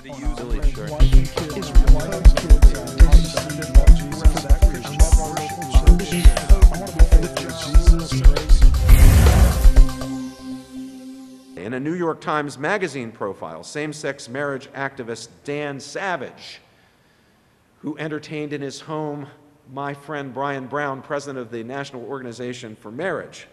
wanted to use Billy Short. In a New York Times Magazine profile, same-sex marriage activist Dan Savage, who entertained in his home my friend Brian Brown, president of the National Organization for Marriage.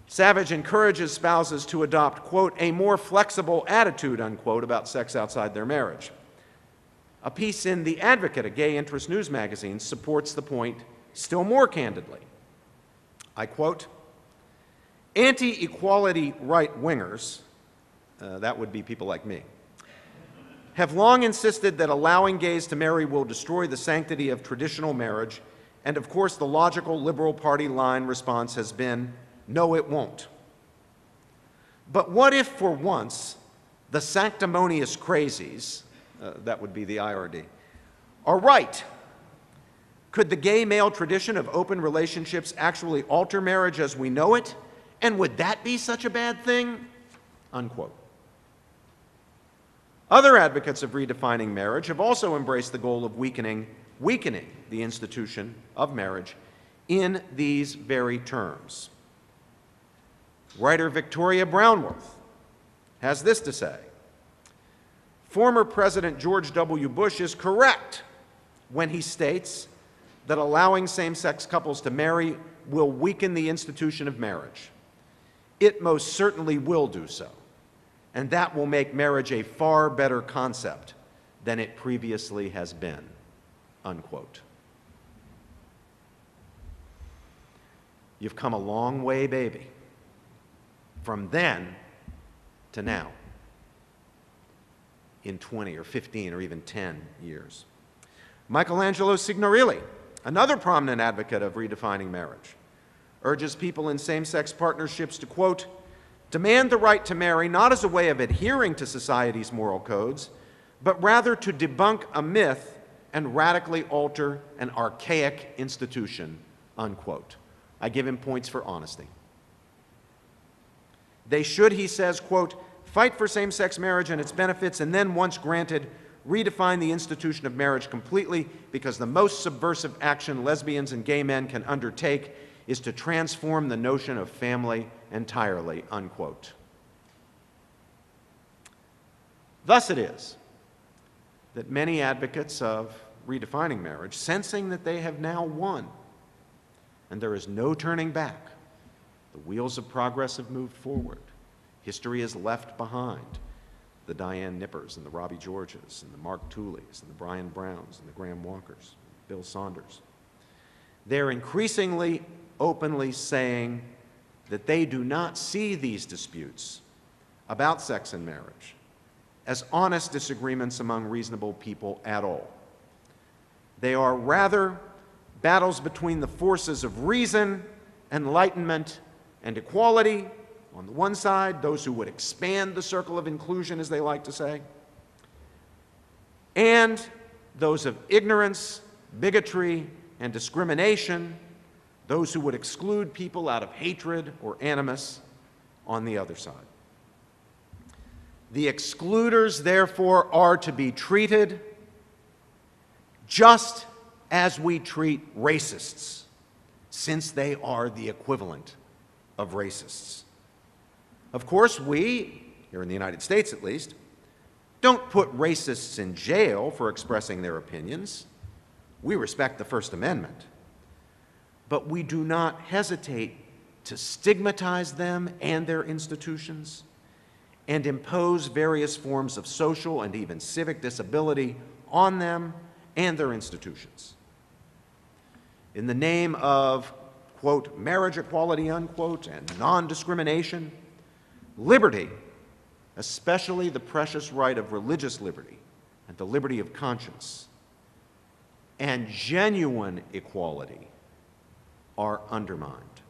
Savage encourages spouses to adopt, quote, a more flexible attitude, unquote, about sex outside their marriage. A piece in The Advocate, a gay interest news magazine, supports the point still more candidly. I quote, anti-equality right-wingers, that would be people like me, have long insisted that allowing gays to marry will destroy the sanctity of traditional marriage, and of course the logical Liberal Party line response has been, no, it won't. But what if, for once, the sanctimonious crazies, that would be the IRD, are right? Could the gay male tradition of open relationships actually alter marriage as we know it? And would that be such a bad thing? Unquote. Other advocates of redefining marriage have also embraced the goal of weakening the institution of marriage in these very terms. Writer Victoria Brownworth has this to say: former President George W. Bush is correct when he states that allowing same-sex couples to marry will weaken the institution of marriage. It most certainly will do so, and that will make marriage a far better concept than it previously has been, unquote. You've come a long way, baby, from then to now, in 20 or 15 or even 10 years. Michelangelo Signorile, another prominent advocate of redefining marriage, urges people in same-sex partnerships to, quote, demand the right to marry not as a way of adhering to society's moral codes, but rather to debunk a myth and radically alter an archaic institution, unquote. I give him points for honesty. They should, he says, quote, fight for same-sex marriage and its benefits, and then, once granted, redefine the institution of marriage completely, because the most subversive action lesbians and gay men can undertake is to transform the notion of family entirely, unquote. Thus it is that many advocates of redefining marriage, sensing that they have now won and there is no turning back, the wheels of progress have moved forward. History is left behind. The Diane Knippers and the Robbie Georges and the Mark Tooley's and the Brian Browns and the Graham Walkers, Bill Saunders. They're increasingly openly saying that they do not see these disputes about sex and marriage as honest disagreements among reasonable people at all. They are rather battles between the forces of reason, enlightenment, and equality on the one side, those who would expand the circle of inclusion, as they like to say, and those of ignorance, bigotry, and discrimination, those who would exclude people out of hatred or animus on the other side. The excluders, therefore, are to be treated just as we treat racists, since they are the equivalent of racists. Of course, we, here in the United States at least, don't put racists in jail for expressing their opinions. We respect the First Amendment. But we do not hesitate to stigmatize them and their institutions and impose various forms of social and even civic disability on them and their institutions. In the name of, quote, marriage equality, unquote, and non-discrimination, liberty, especially the precious right of religious liberty and the liberty of conscience, and genuine equality are undermined.